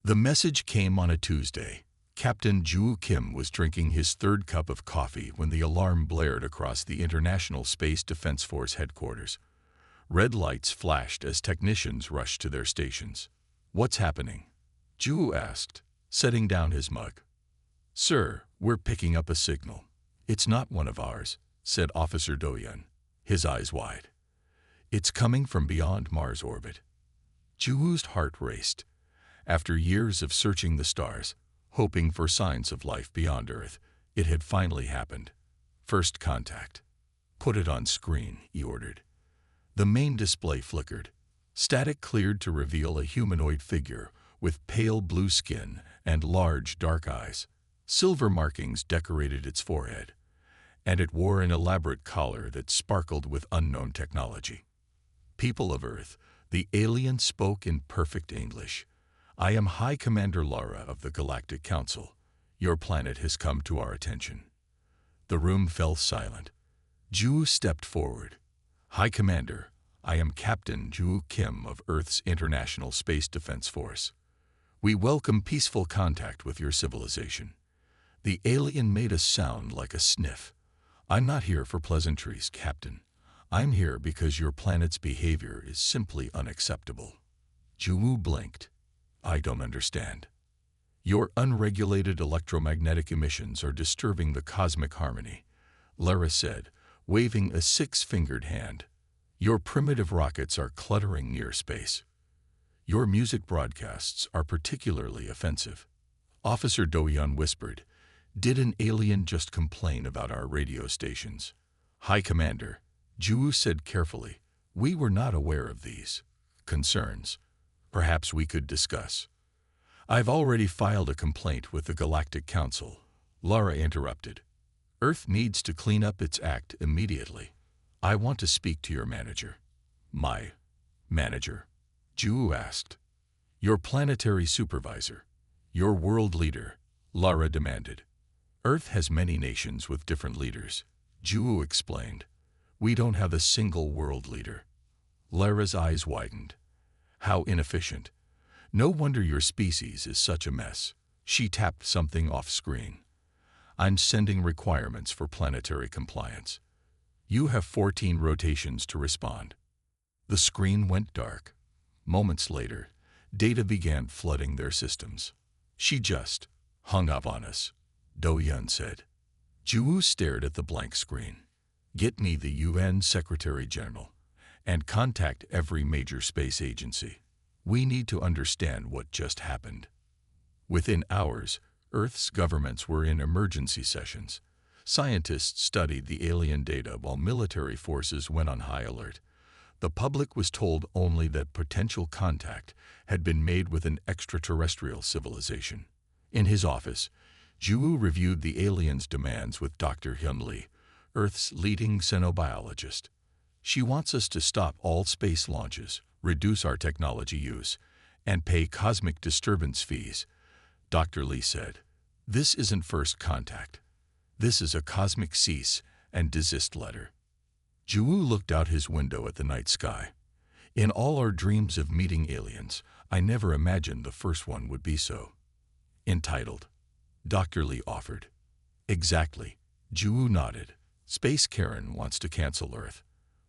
The message came on a Tuesday. Captain Ju Kim was drinking his third cup of coffee when the alarm blared across the International Space Defense Force headquarters. Red lights flashed as technicians rushed to their stations. "What's happening?" Ju asked, setting down his mug. "Sir, we're picking up a signal. It's not one of ours," said Officer Do-Yun, his eyes wide. "It's coming from beyond Mars orbit." Juwoo's heart raced. After years of searching the stars, hoping for signs of life beyond Earth, it had finally happened. "First contact." "Put it on screen," he ordered. The main display flickered. Static cleared to reveal a humanoid figure with pale blue skin and large dark eyes. Silver markings decorated its forehead, and it wore an elaborate collar that sparkled with unknown technology. "People of Earth," the alien spoke in perfect English. "I am High Commander Lara of the Galactic Council. Your planet has come to our attention." The room fell silent. Ju stepped forward. "High Commander, I am Captain Ju Kim of Earth's International Space Defense Force. We welcome peaceful contact with your civilization." The alien made a sound like a sniff. "I'm not here for pleasantries, Captain. I'm here because your planet's behavior is simply unacceptable." Ju blinked. "I don't understand." "Your unregulated electromagnetic emissions are disturbing the cosmic harmony," Lara said, waving a six-fingered hand. "Your primitive rockets are cluttering near space. Your music broadcasts are particularly offensive." Officer Do-Yun whispered, "Did an alien just complain about our radio stations?" "High Commander," Ju said carefully, "we were not aware of these concerns. Perhaps we could discuss." "I've already filed a complaint with the Galactic Council," Lara interrupted. "Earth needs to clean up its act immediately. I want to speak to your manager." "My manager?" Ju asked. "Your planetary supervisor, your world leader," Lara demanded. "Earth has many nations with different leaders," Ju explained. "We don't have a single world leader." Lara's eyes widened. "How inefficient. No wonder your species is such a mess." She tapped something off screen. "I'm sending requirements for planetary compliance. You have 14 rotations to respond." The screen went dark. Moments later, data began flooding their systems. "She just hung up on us," Do-Yun said. Ju stared at the blank screen. "Get me the UN Secretary General and contact every major space agency. We need to understand what just happened." Within hours, Earth's governments were in emergency sessions. Scientists studied the alien data while military forces went on high alert. The public was told only that potential contact had been made with an extraterrestrial civilization. In his office, Ju reviewed the aliens' demands with Dr. Hyun Lee, Earth's leading xenobiologist. "She wants us to stop all space launches, reduce our technology use, and pay cosmic disturbance fees," Dr. Lee said. "This isn't first contact. This is a cosmic cease and desist letter." Ju looked out his window at the night sky. "In all our dreams of meeting aliens, I never imagined the first one would be so entitled," Dr. Lee offered. "Exactly," Ju nodded. "Space Karen wants to cancel Earth,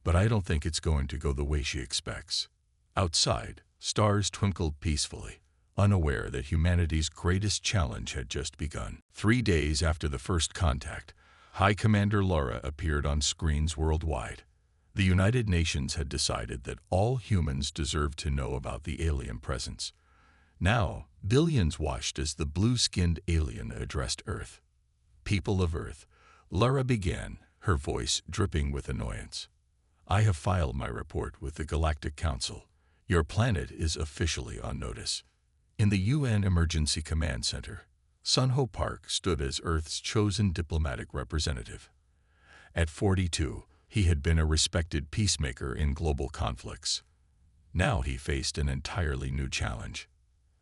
but I don't think it's going to go the way she expects." Outside, stars twinkled peacefully, unaware that humanity's greatest challenge had just begun. 3 days after the first contact, High Commander Lara appeared on screens worldwide. The United Nations had decided that all humans deserved to know about the alien presence. Now, billions watched as the blue-skinned alien addressed Earth. "People of Earth," Lara began, her voice dripping with annoyance. "I have filed my report with the Galactic Council. Your planet is officially on notice." In the UN Emergency Command Center, Sunho Park stood as Earth's chosen diplomatic representative. At 42, he had been a respected peacemaker in global conflicts. Now he faced an entirely new challenge.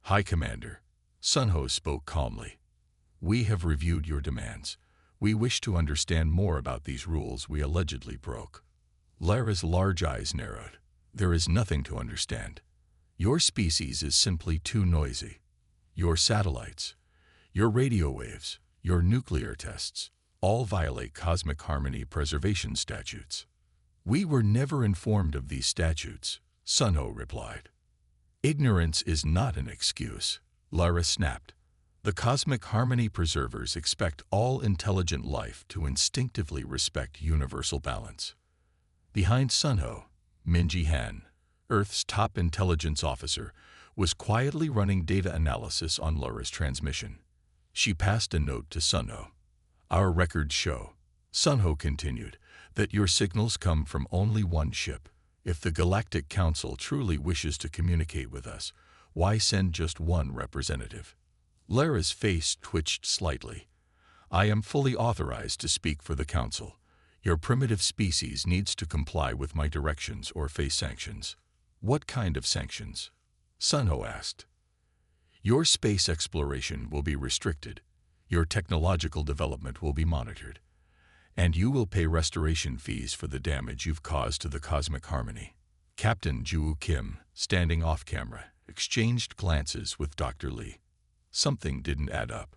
"High Commander," Sunho spoke calmly, "we have reviewed your demands. We wish to understand more about these rules we allegedly broke." Lara's large eyes narrowed. "There is nothing to understand. Your species is simply too noisy. Your satellites, your radio waves, your nuclear tests, all violate cosmic harmony preservation statutes. We were never informed of these statutes, Sunho replied. Ignorance is not an excuse, Lara snapped. The cosmic harmony preservers expect all intelligent life to instinctively respect universal balance. Behind Sunho, Minji Han, Earth's top intelligence officer, was quietly running data analysis on Lara's transmission. She passed a note to Sunho. Our records show, Sunho continued, that your signals come from only one ship. If the Galactic Council truly wishes to communicate with us, why send just one representative? Lara's face twitched slightly. I am fully authorized to speak for the Council. Your primitive species needs to comply with my directions or face sanctions. What kind of sanctions? Sunho asked. Your space exploration will be restricted. Your technological development will be monitored. And you will pay restoration fees for the damage you've caused to the cosmic harmony. Captain Ju Kim, standing off camera, exchanged glances with Dr. Lee. Something didn't add up.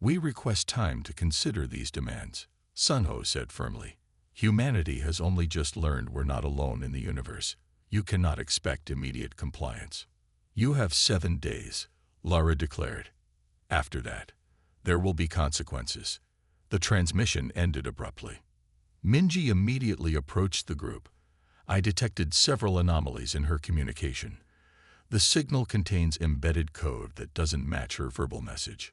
We request time to consider these demands, Sunho said firmly. Humanity has only just learned we're not alone in the universe. You cannot expect immediate compliance. You have 7 days, Lara declared. After that, there will be consequences. The transmission ended abruptly. Minji immediately approached the group. I detected several anomalies in her communication. The signal contains embedded code that doesn't match her verbal message.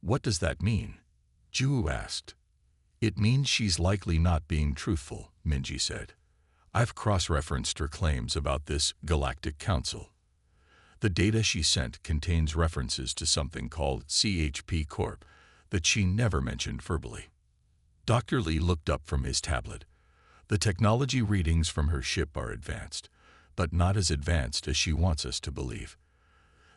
What does that mean? Ju asked. It means she's likely not being truthful, Minji said. I've cross-referenced her claims about this Galactic Council. The data she sent contains references to something called CHP Corp that she never mentioned verbally. Dr. Lee looked up from his tablet. The technology readings from her ship are advanced, but not as advanced as she wants us to believe.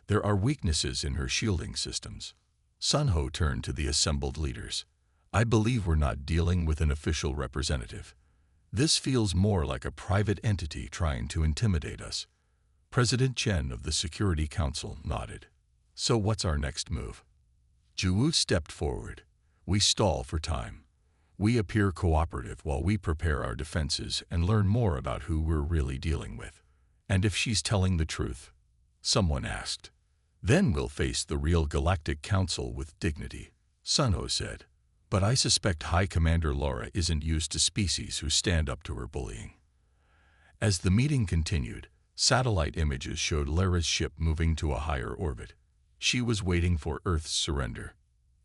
There are weaknesses in her shielding systems. Sunho turned to the assembled leaders. I believe we're not dealing with an official representative. This feels more like a private entity trying to intimidate us. President Chen of the Security Council nodded. So what's our next move? Ju stepped forward. We stall for time. We appear cooperative while we prepare our defenses and learn more about who we're really dealing with. And if she's telling the truth? Someone asked. Then we'll face the real Galactic Council with dignity, Sunho said. But I suspect High Commander Lara isn't used to species who stand up to her bullying. As the meeting continued, satellite images showed Lara's ship moving to a higher orbit. She was waiting for Earth's surrender.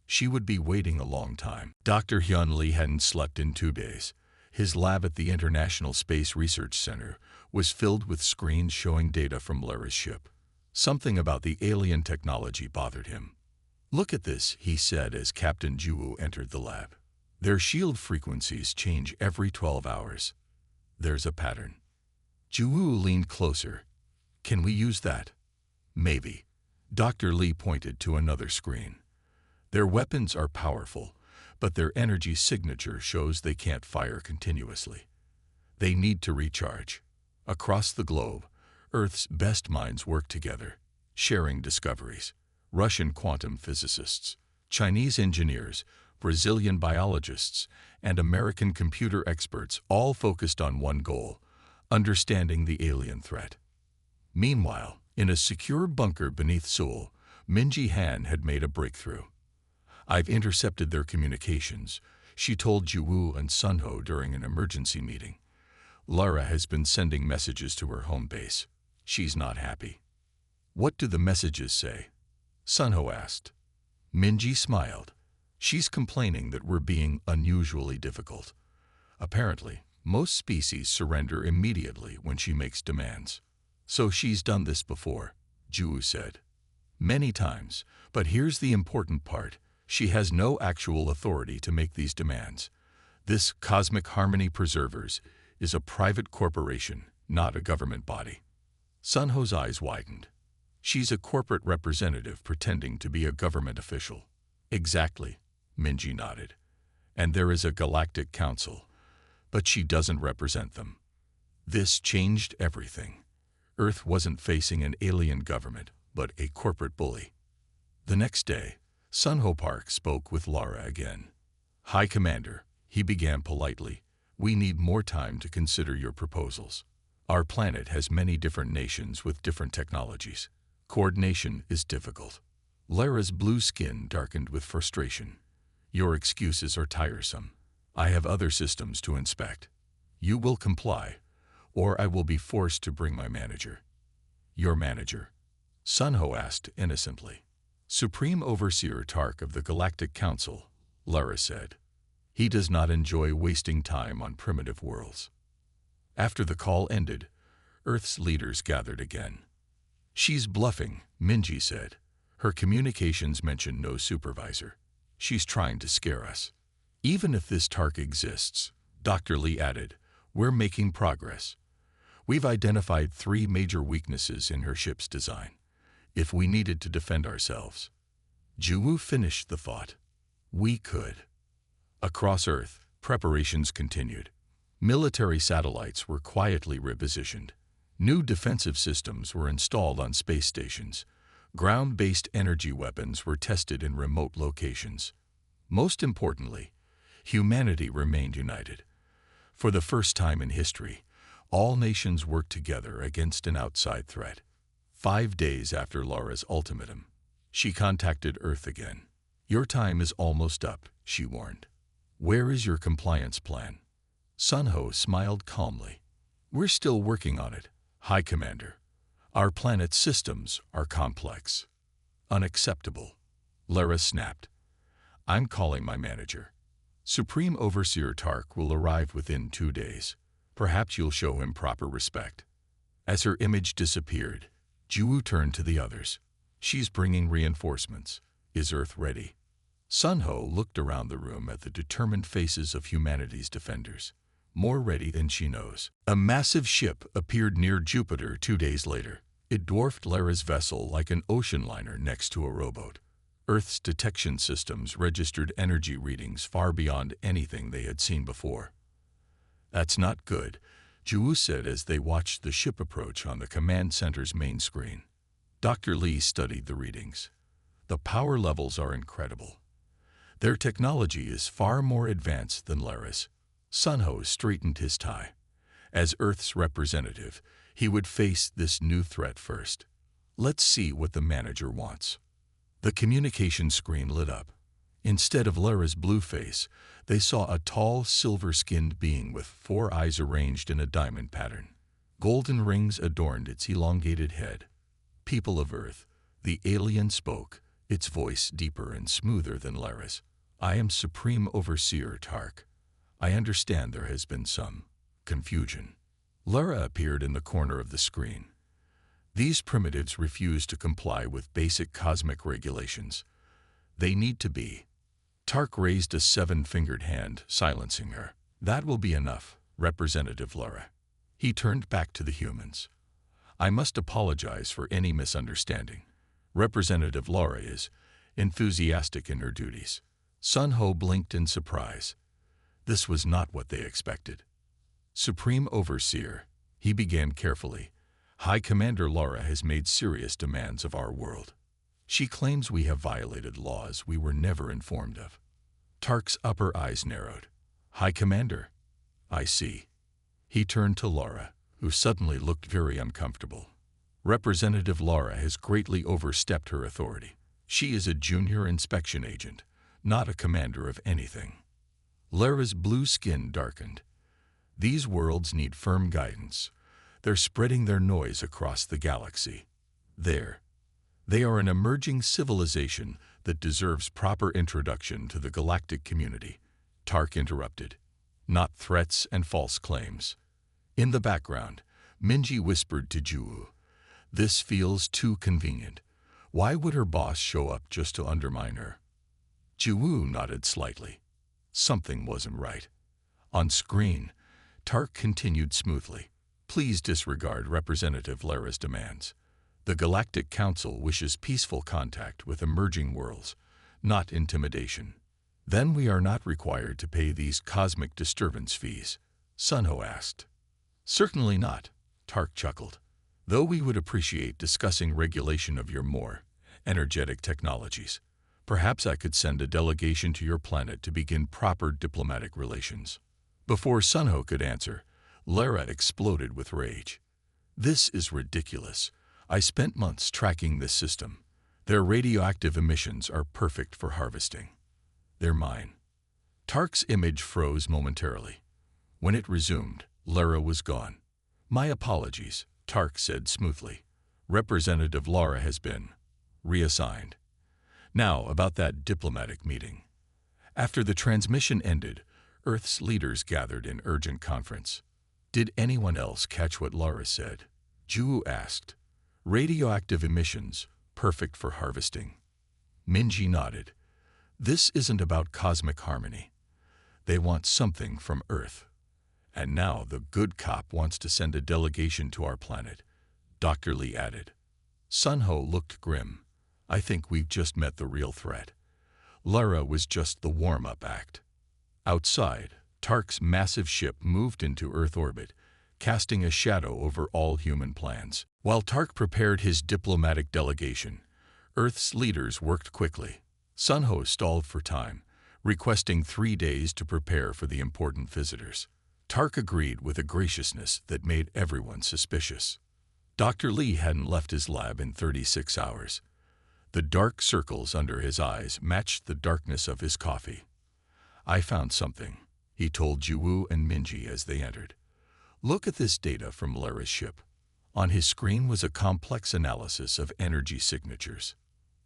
She would be waiting a long time. Dr. Hyun Lee hadn't slept in 2 days. His lab at the International Space Research Center was filled with screens showing data from Lara's ship. Something about the alien technology bothered him. Look at this, he said as Captain Ju entered the lab. Their shield frequencies change every 12 hours. There's a pattern. Ju leaned closer. Can we use that? Maybe. Dr. Lee pointed to another screen. Their weapons are powerful, but their energy signature shows they can't fire continuously. They need to recharge. Across the globe, Earth's best minds work together, sharing discoveries. Russian quantum physicists, Chinese engineers, Brazilian biologists, and American computer experts all focused on one goal, understanding the alien threat. Meanwhile, in a secure bunker beneath Seoul, Minji Han had made a breakthrough. I've intercepted their communications, she told Ju and Sunho during an emergency meeting. Lara has been sending messages to her home base. She's not happy. What do the messages say? Sunho asked. Minji smiled. She's complaining that we're being unusually difficult. Apparently, most species surrender immediately when she makes demands. So she's done this before, Ju said. Many times, but here's the important part. She has no actual authority to make these demands. This Cosmic Harmony Preservers is a private corporation, not a government body. Sunho's eyes widened. She's a corporate representative pretending to be a government official. Exactly, Minji nodded. And there is a Galactic Council, but she doesn't represent them. This changed everything. Earth wasn't facing an alien government, but a corporate bully. The next day, Sunho Park spoke with Lara again. "High Commander," he began politely, "we need more time to consider your proposals. Our planet has many different nations with different technologies. Coordination is difficult." Lara's blue skin darkened with frustration. "Your excuses are tiresome. I have other systems to inspect. You will comply, or I will be forced to bring my manager." "Your manager?" Sunho asked innocently. "Supreme Overseer Tark of the Galactic Council," Lara said. "He does not enjoy wasting time on primitive worlds." After the call ended, Earth's leaders gathered again. "She's bluffing," Minji said. "Her communications mention no supervisor. She's trying to scare us." "Even if this Tark exists," Dr. Lee added, "we're making progress. We've identified 3 major weaknesses in her ship's design. If we needed to defend ourselves." Juwu finished the thought. "We could." Across Earth, preparations continued. Military satellites were quietly repositioned. New defensive systems were installed on space stations. Ground-based energy weapons were tested in remote locations. Most importantly, humanity remained united. For the first time in history, all nations worked together against an outside threat. 5 days after Lara's ultimatum, she contacted Earth again. "Your time is almost up," she warned. "Where is your compliance plan?" Sunho smiled calmly. "We're still working on it, High Commander. Our planet's systems are complex." "Unacceptable," Lara snapped. "I'm calling my manager. Supreme Overseer Tark will arrive within 2 days. Perhaps you'll show him proper respect." As her image disappeared, Juwu turned to the others. "She's bringing reinforcements. Is Earth ready?" Sunho looked around the room at the determined faces of humanity's defenders. "More ready than she knows." A massive ship appeared near Jupiter 2 days later. It dwarfed Lara's vessel like an ocean liner next to a rowboat. Earth's detection systems registered energy readings far beyond anything they had seen before. "That's not good," Juwu said as they watched the ship approach on the command center's main screen. Dr. Lee studied the readings. "The power levels are incredible. Their technology is far more advanced than Lara's." Sunho straightened his tie. As Earth's representative, he would face this new threat first. "Let's see what the manager wants." The communication screen lit up. Instead of Lara's blue face, they saw a tall, silver-skinned being with 4 eyes arranged in a diamond pattern. Golden rings adorned its elongated head. "People of Earth," the alien spoke, its voice deeper and smoother than Lara's. "I am Supreme Overseer Tark. I understand there has been some confusion." Lara appeared in the corner of the screen. "These primitives refuse to comply with basic cosmic regulations. They need to be." Tark raised a 7-fingered hand, silencing her. "That will be enough, Representative Lara." He turned back to the humans. "I must apologize for any misunderstanding. Representative Lara is enthusiastic in her duties." Sunho blinked in surprise. This was not what they expected. "Supreme Overseer," he began carefully, "High Commander Lara has made serious demands of our world. She claims we have violated laws we were never informed of." Tark's upper eyes narrowed. "High Commander, I see." He turned to Lara, who suddenly looked very uncomfortable. "Representative Lara has greatly overstepped her authority. She is a junior inspection agent, not a commander of anything." Lara's blue skin darkened. "These worlds need firm guidance. They're spreading their noise across the galaxy. They are an emerging civilization that deserves proper introduction to the galactic community." Tark interrupted. "Not threats and false claims." In the background, Minji whispered to Juwu, "This feels too convenient. Why would her boss show up just to undermine her?" Juwu nodded slightly. Something wasn't right. On screen, Tark continued smoothly. "Please disregard Representative Lara's demands. The Galactic Council wishes peaceful contact with emerging worlds, not intimidation." "Then we are not required to pay these cosmic disturbance fees?" Sunho asked. "Certainly not," Tark chuckled. "Though we would appreciate discussing regulation of your more Energetic technologies. Perhaps I could send a delegation to your planet to begin proper diplomatic relations. Before Sunho could answer, Lara exploded with rage. This is ridiculous. I spent months tracking this system. Their radioactive emissions are perfect for harvesting. They're mine. Tark's image froze momentarily. When it resumed, Lara was gone. My apologies, Tark said smoothly. Representative Lara has been reassigned. Now, about that diplomatic meeting. After the transmission ended, Earth's leaders gathered in urgent conference. Did anyone else catch what Lara said? Ju asked. Radioactive emissions, perfect for harvesting. Minji nodded. This isn't about cosmic harmony. They want something from Earth. And now the good cop wants to send a delegation to our planet, Dr. Lee added. Sunho looked grim. I think we've just met the real threat. Lara was just the warm-up act. Outside, Tark's massive ship moved into Earth orbit, casting a shadow over all human plans. While Tark prepared his diplomatic delegation, Earth's leaders worked quickly. Sunho stalled for time, requesting 3 days to prepare for the important visitors. Tark agreed with a graciousness that made everyone suspicious. Dr. Lee hadn't left his lab in 36 hours. The dark circles under his eyes matched the darkness of his coffee. I found something, he told Jiwoo and Minji as they entered. Look at this data from Lara's ship. On his screen was a complex analysis of energy signatures.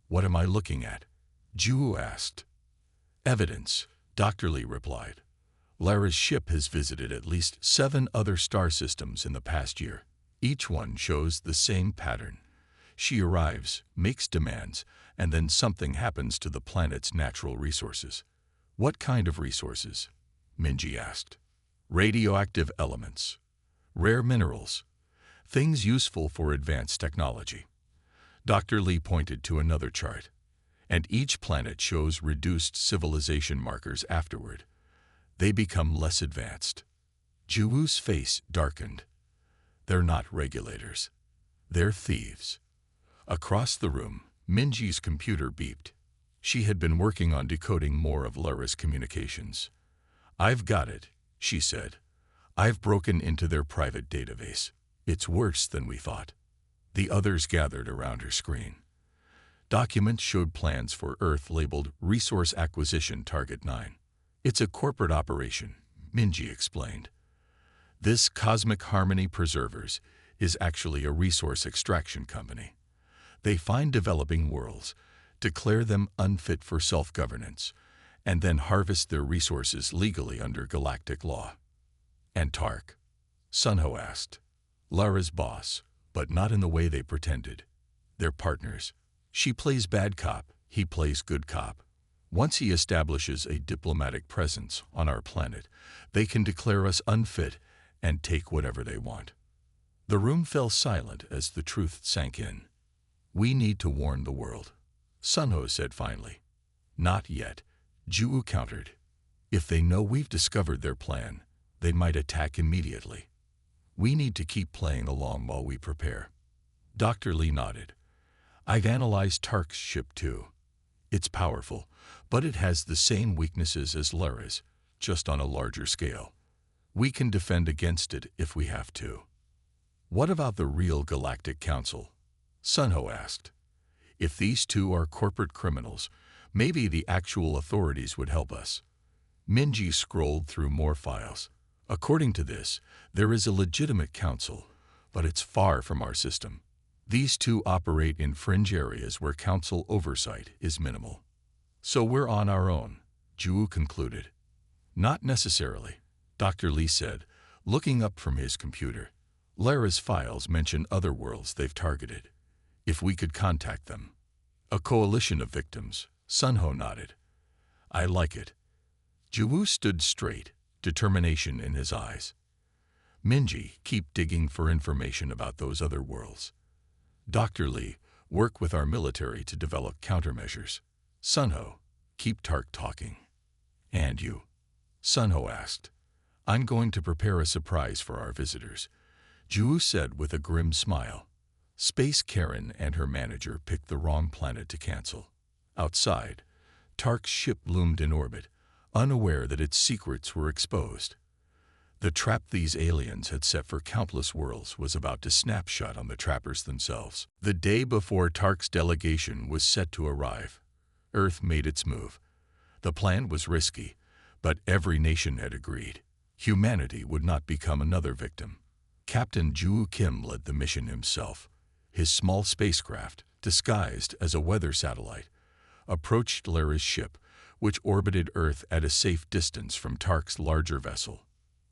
What am I looking at? Jiwoo asked. Evidence, Dr. Lee replied. Lara's ship has visited at least 7 other star systems in the past year. Each one shows the same pattern. She arrives, makes demands, and then something happens to the planet's natural resources. What kind of resources? Minji asked. Radioactive elements. Rare minerals. Things useful for advanced technology. Dr. Lee pointed to another chart. And each planet shows reduced civilization markers afterward. They become less advanced. Jiwoo's face darkened. They're not regulators. They're thieves. Across the room, Minji's computer beeped. She had been working on decoding more of Lara's communications. I've got it, she said. I've broken into their private database. It's worse than we thought. The others gathered around her screen. Documents showed plans for Earth labeled Resource Acquisition Target 9. It's a corporate operation, Minji explained. This Cosmic Harmony Preservers is actually a resource extraction company. They find developing worlds, declare them unfit for self-governance, and then harvest their resources legally under galactic law. And Tark? Sunho asked. Lara's boss, but not in the way they pretended. They're partners. She plays bad cop, he plays good cop. Once he establishes a diplomatic presence on our planet, they can declare us unfit and take whatever they want. The room fell silent as the truth sank in. We need to warn the world, Sunho said finally. Not yet, Jiwoo countered. If they know we've discovered their plan, they might attack immediately. We need to keep playing along while we prepare. Dr. Lee nodded. I've analyzed Tark's ship too. It's powerful, but it has the same weaknesses as Lara's, just on a larger scale. We can defend against it if we have to. What about the real Galactic Council? Sunho asked. If these two are corporate criminals, maybe the actual authorities would help us. Minji scrolled through more files. According to this, there is a legitimate council, but it's far from our system. These two operate in fringe areas where council oversight is minimal. So we're on our own, Jiwoo concluded. Not necessarily, Dr. Lee said, looking up from his computer. Lara's files mention other worlds they've targeted. If we could contact them. A coalition of victims, Sunho nodded. I like it. Jiwoo stood straight, determination in his eyes. Minji, keep digging for information about those other worlds. Dr. Lee, work with our military to develop countermeasures. Sunho, keep Tark talking. And you? Sunho asked. I'm going to prepare a surprise for our visitors, Jiwoo said with a grim smile. Space Karen and her manager picked the wrong planet to cancel. Outside, Tark's ship loomed in orbit, unaware that its secrets were exposed. The trap these aliens had set for countless worlds was about to snap shut on the trappers themselves. The day before Tark's delegation was set to arrive, Earth made its move. The plan was risky, but every nation had agreed. Humanity would not become another victim. Captain Ju Kim led the mission himself. His small spacecraft, disguised as a weather satellite, approached Lara's ship, which orbited Earth at a safe distance from Tark's larger vessel.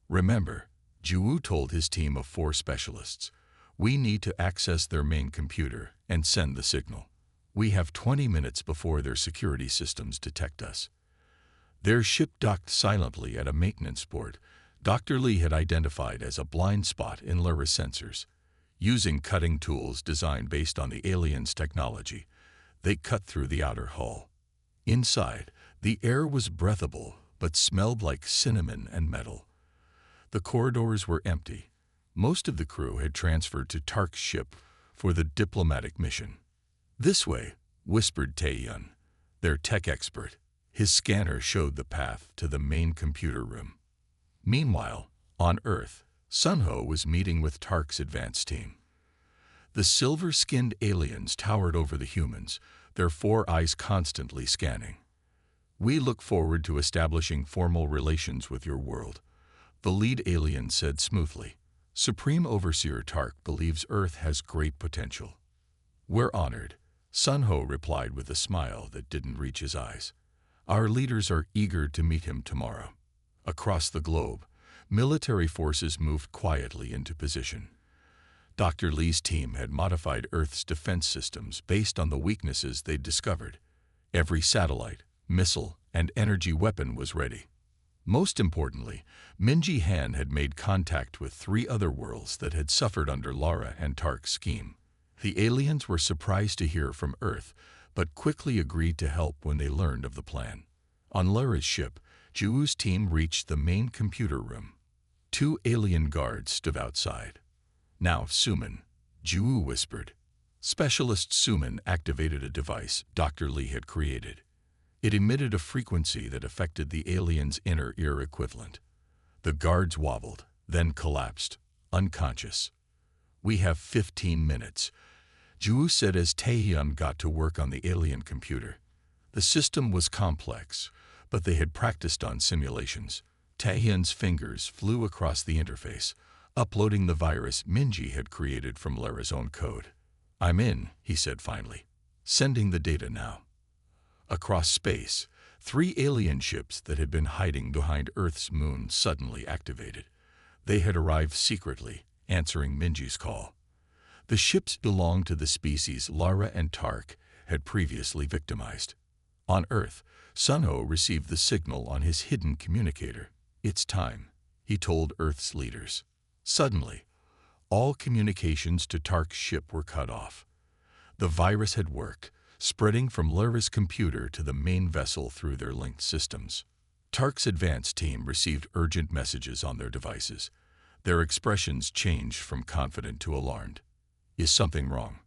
Remember, Ju told his team of 4 specialists, "We need to access their main computer and send the signal. We have 20 minutes before their security systems detect us." Their ship docked silently at a maintenance port Dr. Lee had identified as a blind spot in Lara's sensors. Using cutting tools designed based on the aliens' technology, they cut through the outer hull. Inside, the air was breathable but smelled like cinnamon and metal. The corridors were empty. Most of the crew had transferred to Tark's ship for the diplomatic mission. "This way," whispered Tae-yun, their tech expert. His scanner showed the path to the main computer room. Meanwhile, on Earth, Sunho was meeting with Tark's advance team. The silver-skinned aliens towered over the humans, their 4 eyes constantly scanning. "We look forward to establishing formal relations with your world," the lead alien said smoothly. "Supreme Overseer Tark believes Earth has great potential." "We're honored," Sunho replied with a smile that didn't reach his eyes. "Our leaders are eager to meet him tomorrow." Across the globe, military forces moved quietly into position. Dr. Lee's team had modified Earth's defense systems based on the weaknesses they'd discovered. Every satellite, missile, and energy weapon was ready. Most importantly, Minji Han had made contact with 3 other worlds that had suffered under Lara and Tark's scheme. The aliens were surprised to hear from Earth, but quickly agreed to help when they learned of the plan. On Lara's ship, Ju's team reached the main computer room. 2 alien guards stood outside. "Now, Suman," Ju whispered. Specialist Suman activated a device Dr. Lee had created. It emitted a frequency that affected the alien's inner ear equivalent. The guards wobbled, then collapsed, unconscious. "We have 15 minutes, Ju said as Tae-hyun got to work on the alien computer. The system was complex, but they had practiced on simulations. Tae-hyun's fingers flew across the interface, uploading the virus Minji had created from Lara's own code. "I'm in," he said finally. "Sending the data now." Across space, 3 alien ships that had been hiding behind Earth's moon suddenly activated. They had arrived secretly, answering Minji's call. The ships belonged to the species Lara and Tark had previously victimized. On Earth, Sunho received the signal on his hidden communicator. "It's time," he told Earth's leaders. Suddenly, all communications to Tark's ship were cut off. The virus had worked, spreading from Lara's computer to the main vessel through their linked systems. Tark's advance team received urgent messages on their devices. Their expressions changed from confident to alarmed. "Is something wrong?"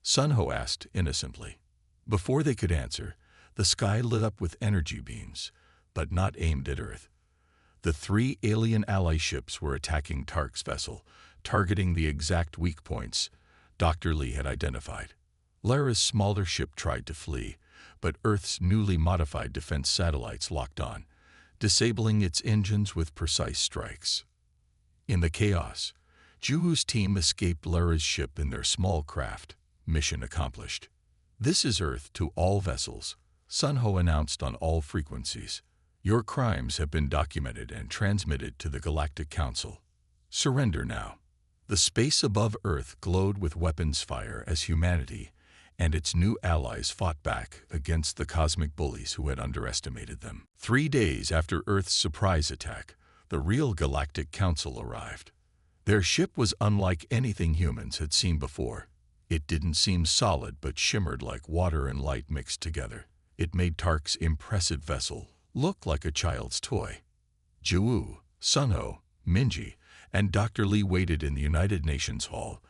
Sunho asked innocently. Before they could answer, the sky lit up with energy beams, but not aimed at Earth. The 3 alien ally ships were attacking Tark's vessel, targeting the exact weak points Dr. Lee had identified. Lara's smaller ship tried to flee, but Earth's newly modified defense satellites locked on, disabling its engines with precise strikes. In the chaos, Juhu's team escaped Lara's ship in their small craft. Mission accomplished. "This is Earth to all vessels," Sunho announced on all frequencies. "Your crimes have been documented and transmitted to the Galactic Council. Surrender now." The space above Earth glowed with weapons fire as humanity and its new allies fought back against the cosmic bullies who had underestimated them. 3 days after Earth's surprise attack, the real Galactic Council arrived. Their ship was unlike anything humans had seen before. It didn't seem solid but shimmered like water and light mixed together. It made Tark's impressive vessel look like a child's toy. Ju, Sunho, Minji, and Dr. Lee waited in the United Nations Hall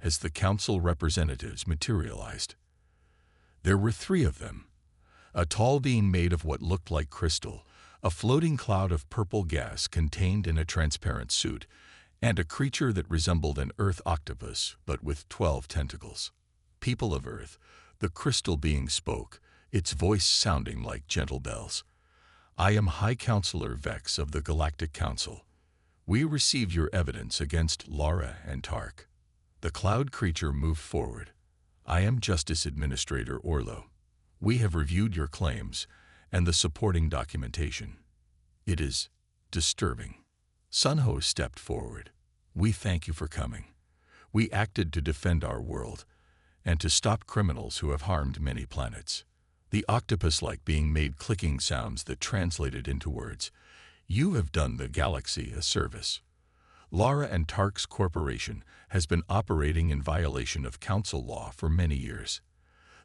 as the council representatives materialized. There were three of them: a tall being made of what looked like crystal, a floating cloud of purple gas contained in a transparent suit, and a creature that resembled an earth octopus but with 12 tentacles. "People of Earth," the crystal being spoke, its voice sounding like gentle bells. "I am High Counselor Vex of the Galactic Council. We receive your evidence against Lara and Tark." The cloud creature moved forward. "I am Justice Administrator Orlo. We have reviewed your claims and the supporting documentation. It is disturbing." Sunho stepped forward. "We thank you for coming. We acted to defend our world and to stop criminals who have harmed many planets." The octopus-like being made clicking sounds that translated into words. "You have done the galaxy a service. Lara and Tark's corporation has been operating in violation of council law for many years.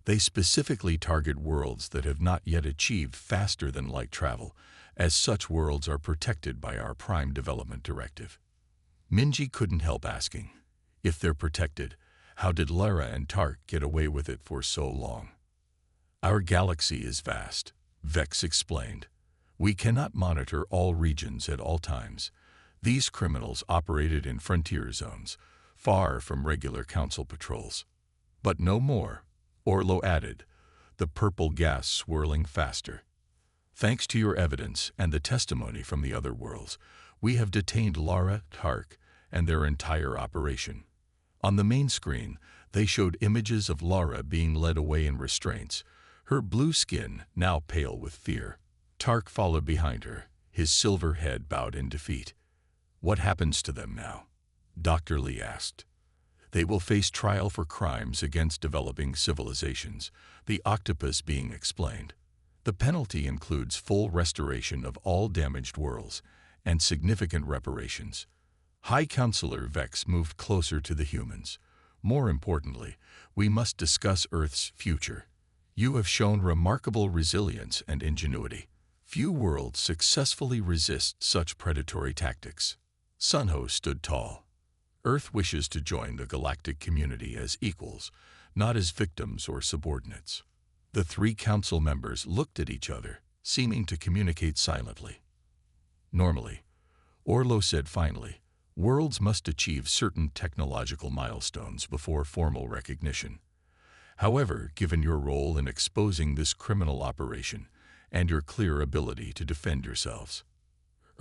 They specifically target worlds that have not yet achieved faster-than-light travel, as such worlds are protected by our Prime Development Directive." Minji couldn't help asking, if they're protected, how did Lara and Tark get away with it for so long? "Our galaxy is vast," Vex explained. "We cannot monitor all regions at all times. These criminals operated in frontier zones, far from regular council patrols." "But no more," Orlo added, the purple gas swirling faster. "Thanks to your evidence and the testimony from the other worlds, we have detained Lara, Tark, and their entire operation." On the main screen, they showed images of Lara being led away in restraints, her blue skin now pale with fear. Tark followed behind her, his silver head bowed in defeat. "What happens to them now?" Dr. Lee asked. "They will face trial for crimes against developing civilizations," the octopus being explained. "The penalty includes full restoration of all damaged worlds and significant reparations." High Counselor Vex moved closer to the humans. "More importantly, we must discuss Earth's future. You have shown remarkable resilience and ingenuity. Few worlds successfully resist such predatory tactics." Sunho stood tall. "Earth wishes to join the galactic community as equals, not as victims or subordinates." The three council members looked at each other, seeming to communicate silently. "Normally," Orlo said finally, "worlds must achieve certain technological milestones before formal recognition. However, given your role in exposing this criminal operation and your clear ability to defend yourselves,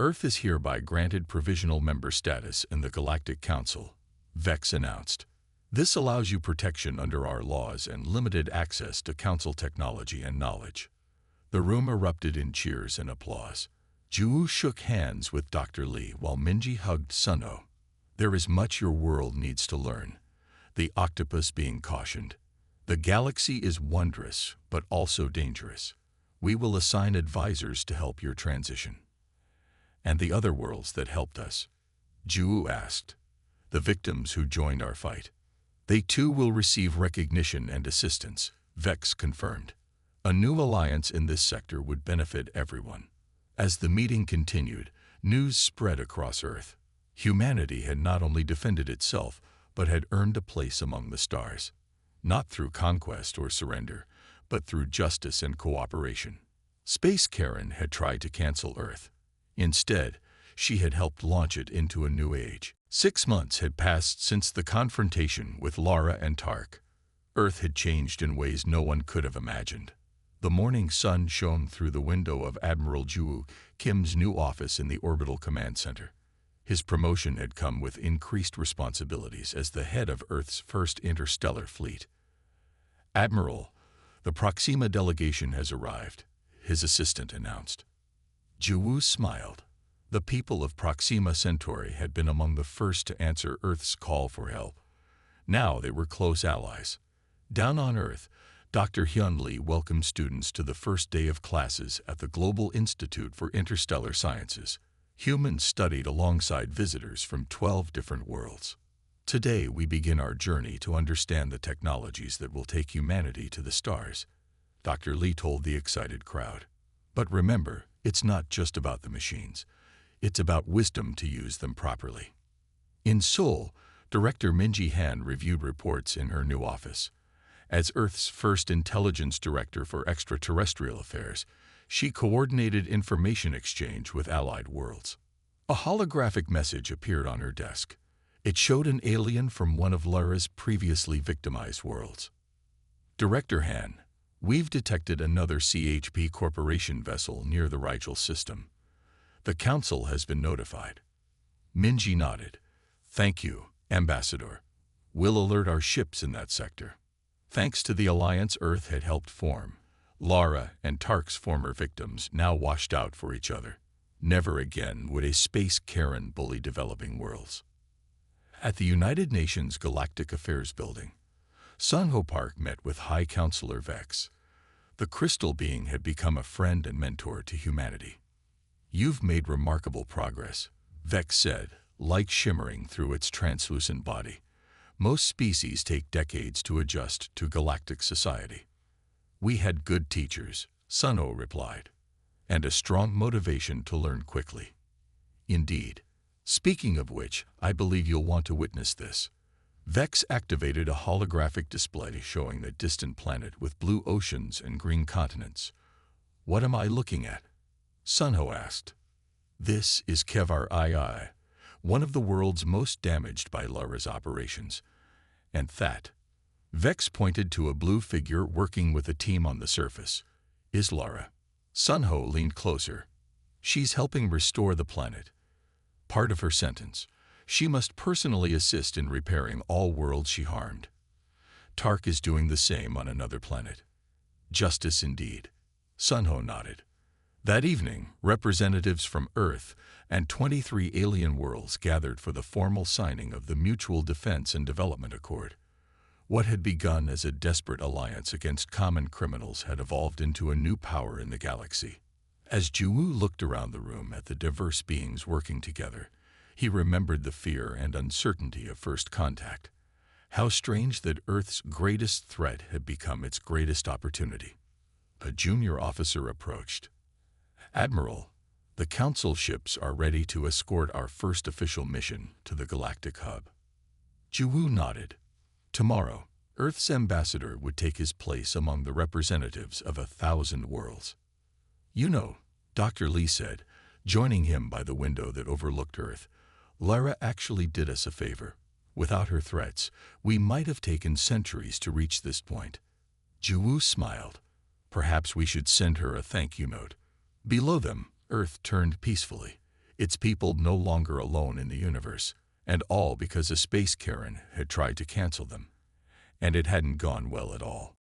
Earth is hereby granted provisional member status in the Galactic Council," Vex announced. "This allows you protection under our laws and limited access to council technology and knowledge." The room erupted in cheers and applause. Ju shook hands with Dr. Lee while Minji hugged Sunho. "There is much your world needs to learn," the octopus being cautioned. "The galaxy is wondrous, but also dangerous. We will assign advisors to help your transition." "And the other worlds that helped us?" Ju asked. "The victims who joined our fight. They too will receive recognition and assistance," Vex confirmed. "A new alliance in this sector would benefit everyone." As the meeting continued, news spread across Earth. Humanity had not only defended itself, but had earned a place among the stars. Not through conquest or surrender, but through justice and cooperation. Space Karen had tried to cancel Earth. Instead, she had helped launch it into a new age. 6 months had passed since the confrontation with Lara and Tark. Earth had changed in ways no one could have imagined. The morning sun shone through the window of Admiral Ju Kim's new office in the Orbital Command Center. His promotion had come with increased responsibilities as the head of Earth's first interstellar fleet. "Admiral, the Proxima delegation has arrived," his assistant announced. Ju smiled. The people of Proxima Centauri had been among the first to answer Earth's call for help. Now they were close allies. Down on Earth, Dr. Hyun Lee welcomed students to the first day of classes at the Global Institute for Interstellar Sciences. Humans studied alongside visitors from 12 different worlds. "Today we begin our journey to understand the technologies that will take humanity to the stars," Dr. Lee told the excited crowd. "But remember, it's not just about the machines. It's about wisdom to use them properly." In Seoul, Director Minji Han reviewed reports in her new office. As Earth's first intelligence director for extraterrestrial affairs, she coordinated information exchange with allied worlds. A holographic message appeared on her desk. It showed an alien from one of Lara's previously victimized worlds. Director Han, we've detected another CHP Corporation vessel near the Rigel system. The Council has been notified. Minji nodded. Thank you, Ambassador. We'll alert our ships in that sector. Thanks to the alliance Earth had helped form, Lara and Tark's former victims now washed out for each other. Never again would a space Karen bully developing worlds. At the United Nations Galactic Affairs Building, Sunho Park met with High Counselor Vex. The crystal being had become a friend and mentor to humanity. You've made remarkable progress, Vex said, light shimmering through its translucent body. Most species take decades to adjust to galactic society. We had good teachers, Sunho replied, and a strong motivation to learn quickly. Indeed. Speaking of which, I believe you'll want to witness this. Vex activated a holographic display showing a distant planet with blue oceans and green continents. What am I looking at? Sunho asked. This is Kevar II, one of the worlds most damaged by Lara's operations. And that. Vex pointed to a blue figure working with a team on the surface. Is Lara. Sunho leaned closer. She's helping restore the planet. Part of her sentence. She must personally assist in repairing all worlds she harmed. Tark is doing the same on another planet. Justice indeed. Sunho nodded. That evening, representatives from Earth and 23 alien worlds gathered for the formal signing of the Mutual Defense and Development Accord. What had begun as a desperate alliance against common criminals had evolved into a new power in the galaxy. As Juwu looked around the room at the diverse beings working together, he remembered the fear and uncertainty of first contact. How strange that Earth's greatest threat had become its greatest opportunity. A junior officer approached. Admiral, the Council ships are ready to escort our first official mission to the Galactic Hub. Juwu nodded. Tomorrow, Earth's ambassador would take his place among the representatives of 1,000 worlds. You know, Dr. Lee said, joining him by the window that overlooked Earth, Lara actually did us a favor. Without her threats, we might have taken centuries to reach this point. Juwu smiled. Perhaps we should send her a thank you note. Below them, Earth turned peacefully, its people no longer alone in the universe, and all because a space Karen had tried to cancel them. And it hadn't gone well at all.